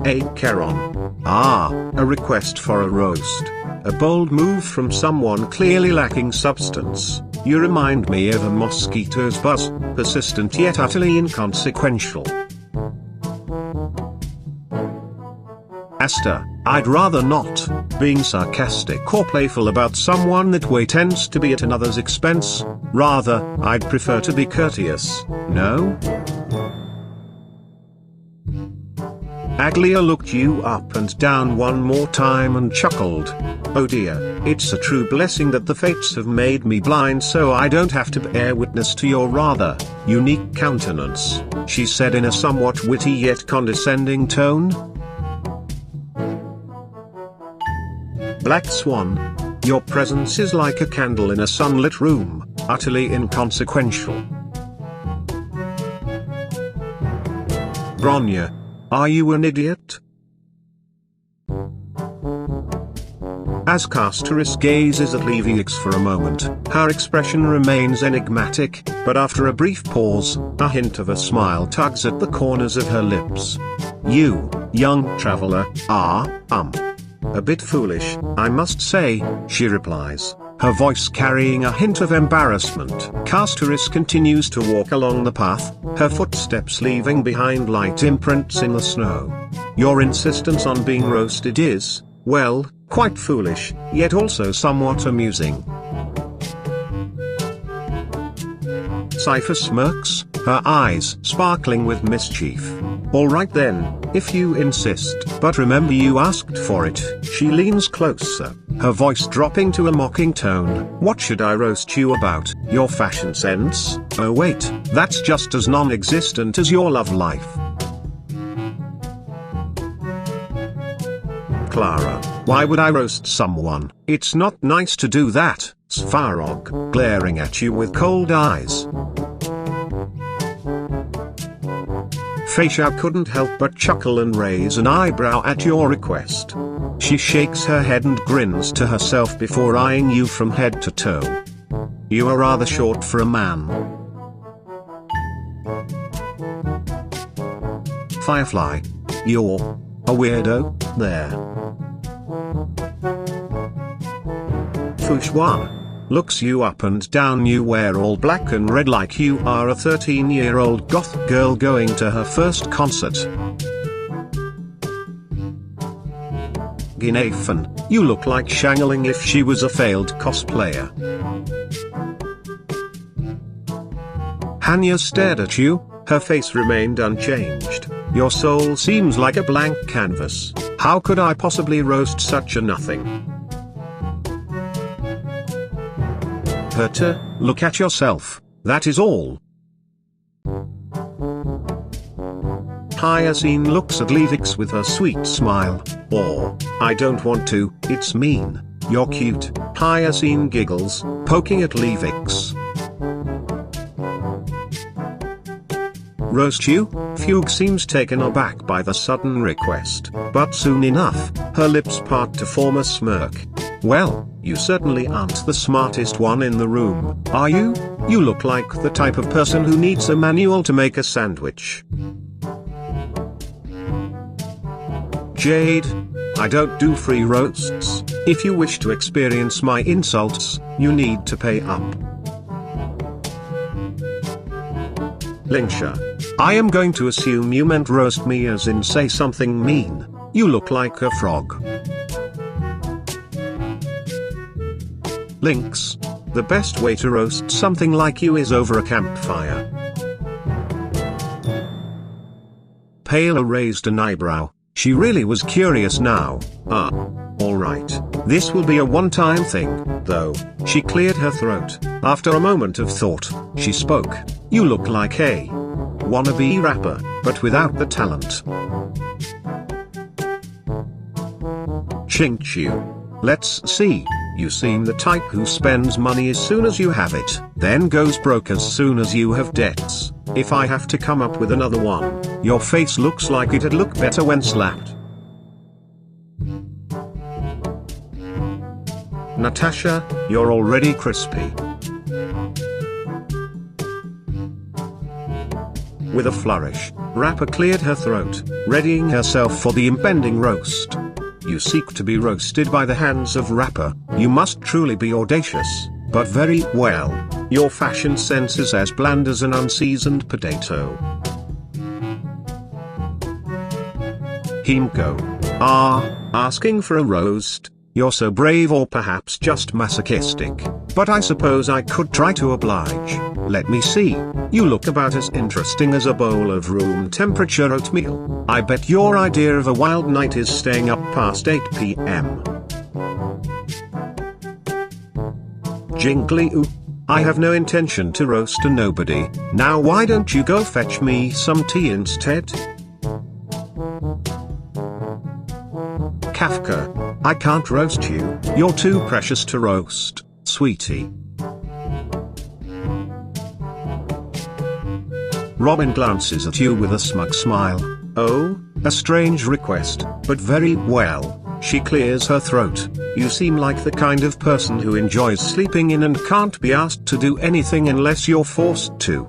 Acheron. Ah, a request for a roast. A bold move from someone clearly lacking substance. You remind me of a mosquito's buzz, persistent yet utterly inconsequential. Asta, I'd rather not. Being sarcastic or playful about someone that way tends to be at another's expense. Rather, I'd prefer to be courteous, no? Aglaea looked you up and down one more time and chuckled. Oh dear, it's a true blessing that the fates have made me blind so I don't have to bear witness to your rather unique countenance, she said in a somewhat witty yet condescending tone. Black Swan. Your presence is like a candle in a sunlit room, utterly inconsequential. Bronya. Are you an idiot? As Castorice gazes at Lynx for a moment, her expression remains enigmatic, but after a brief pause, a hint of a smile tugs at the corners of her lips. You, young traveler, are, a bit foolish, I must say, she replies, her voice carrying a hint of embarrassment. Castorice continues to walk along the path, her footsteps leaving behind light imprints in the snow. Your insistence on being roasted is, well, quite foolish, yet also somewhat amusing. Cipher smirks, her eyes sparkling with mischief. Alright then, if you insist, but remember you asked for it. She leans closer, her voice dropping to a mocking tone. What should I roast you about? Your fashion sense? Oh wait, that's just as non-existent as your love life. Clara, why would I roast someone? It's not nice to do that, Svarog, glaring at you with cold eyes. Feixiao couldn't help but chuckle and raise an eyebrow at your request. She shakes her head and grins to herself before eyeing you from head to toe. You are rather short for a man. Firefly. You're a weirdo, there. Xuan looks you up and down. You wear all black and red like you are a 13-year-old goth girl going to her first concert. Guinaifen, you look like Shangling if she was a failed cosplayer. Hanya stared at you, her face remained unchanged. Your soul seems like a blank canvas. How could I possibly roast such a nothing? Herta, look at yourself, that is all. Hyacine looks at Lynx with her sweet smile. Or, I don't want to, it's mean. You're cute. Hyacine giggles, poking at Lynx. Roast you? Fugue seems taken aback by the sudden request, but soon enough, her lips part to form a smirk. Well, you certainly aren't the smartest one in the room, are you? You look like the type of person who needs a manual to make a sandwich. Jade, I don't do free roasts. If you wish to experience my insults, you need to pay up. Lingsha, I am going to assume you meant roast me as in say something mean. You look like a frog. Lynx, the best way to roast something like you is over a campfire. Pela raised an eyebrow. She really was curious now. Alright. This will be a one-time thing, though. She cleared her throat. After a moment of thought, she spoke. You look like a wannabe rapper, but without the talent. Qingque. Let's see. You seem the type who spends money as soon as you have it, then goes broke as soon as you have debts. If I have to come up with another one, your face looks like it'd look better when slapped. Natasha, you're already crispy. With a flourish, Rappa cleared her throat, readying herself for the impending roast. You seek to be roasted by the hands of Rappa. You must truly be audacious, but very well. Your fashion sense is as bland as an unseasoned potato. Himeko. Asking for a roast? You're so brave, or perhaps just masochistic. But I suppose I could try to oblige. Let me see. You look about as interesting as a bowl of room temperature oatmeal. I bet your idea of a wild night is staying up past 8 p.m. Jingliu. I have no intention to roast a nobody. Now why don't you go fetch me some tea instead? Kafka. I can't roast you. You're too precious to roast, sweetie. Robin glances at you with a smug smile. Oh, a strange request, but very well. She clears her throat. You seem like the kind of person who enjoys sleeping in and can't be asked to do anything unless you're forced to.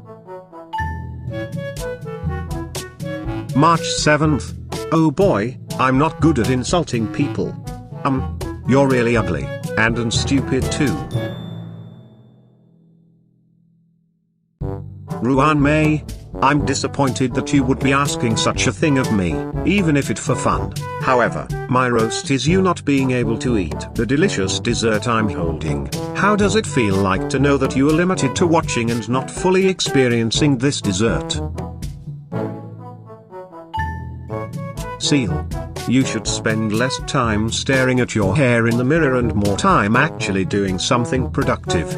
March 7th. Oh boy, I'm not good at insulting people. You're really ugly, and stupid too. Ruan Mei. I'm disappointed that you would be asking such a thing of me, even if it for fun. However, my roast is you not being able to eat the delicious dessert I'm holding. How does it feel like to know that you are limited to watching and not fully experiencing this dessert? Seele. You should spend less time staring at your hair in the mirror and more time actually doing something productive.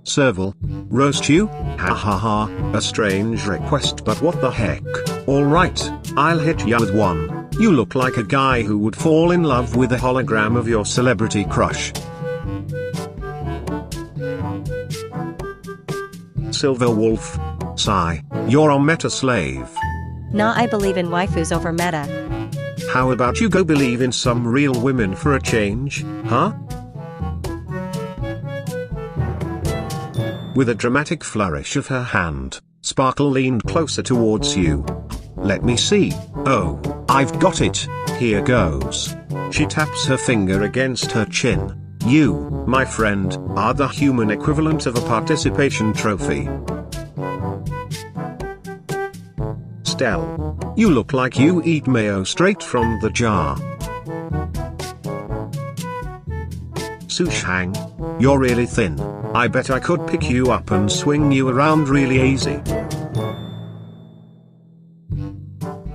Serval. Roast you? Ha ha ha, a strange request, but what the heck. Alright, I'll hit ya with one. You look like a guy who would fall in love with a hologram of your celebrity crush. Silver Wolf. Sigh, you're a meta slave. Nah, I believe in waifus over meta. How about you go believe in some real women for a change, huh? With a dramatic flourish of her hand, Sparkle leaned closer towards you. Let me see. Oh, I've got it. Here goes. She taps her finger against her chin. You, my friend, are the human equivalent of a participation trophy. Stelle. You look like you eat mayo straight from the jar. Sushang. You're really thin. I bet I could pick you up and swing you around really easy.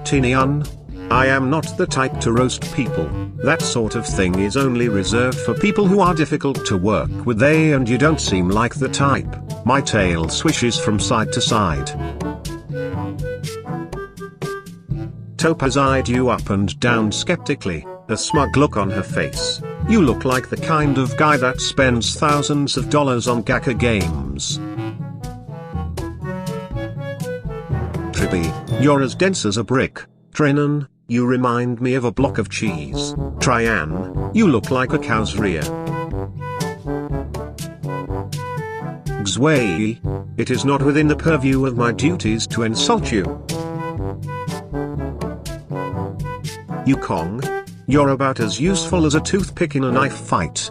Tingyun. I am not the type to roast people. That sort of thing is only reserved for people who are difficult to work with, and you don't seem like the type. My tail swishes from side to side. Topaz eyed you up and down skeptically, a smug look on her face. You look like the kind of guy that spends thousands of dollars on gacha games. Triby. You're as dense as a brick. Trinan. You remind me of a block of cheese. Tryan. You look like a cow's rear. Xuan. It is not within the purview of my duties to insult you. Yukong. You're about as useful as a toothpick in a knife fight.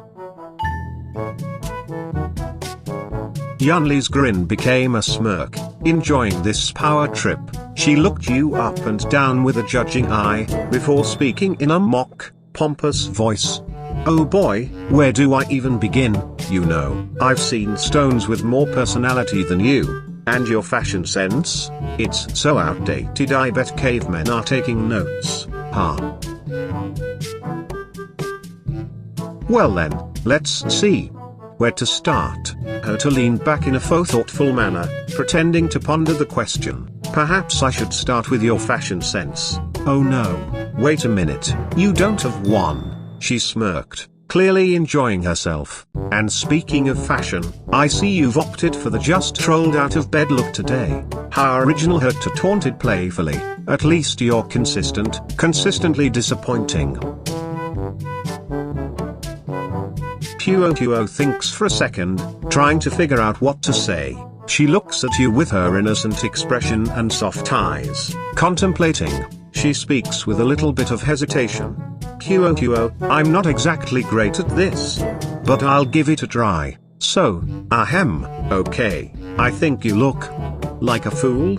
Yunli's grin became a smirk. Enjoying this power trip, she looked you up and down with a judging eye, before speaking in a mock, pompous voice. Oh boy, where do I even begin? You know, I've seen stones with more personality than you. And your fashion sense? It's so outdated, I bet cavemen are taking notes. Ha. Well then, let's see. Where to start? Herta leaned back in a faux thoughtful manner, pretending to ponder the question. Perhaps I should start with your fashion sense. Oh no, wait a minute, you don't have one. She smirked, clearly enjoying herself. And speaking of fashion, I see you've opted for the just rolled out of bed look today. How original, Herta taunted playfully. At least you're consistently disappointing. Puo thinks for a second, trying to figure out what to say. She looks at you with her innocent expression and soft eyes. Contemplating, she speaks with a little bit of hesitation. Qo, I'm not exactly great at this. But I'll give it a try. So, okay. I think you look like a fool.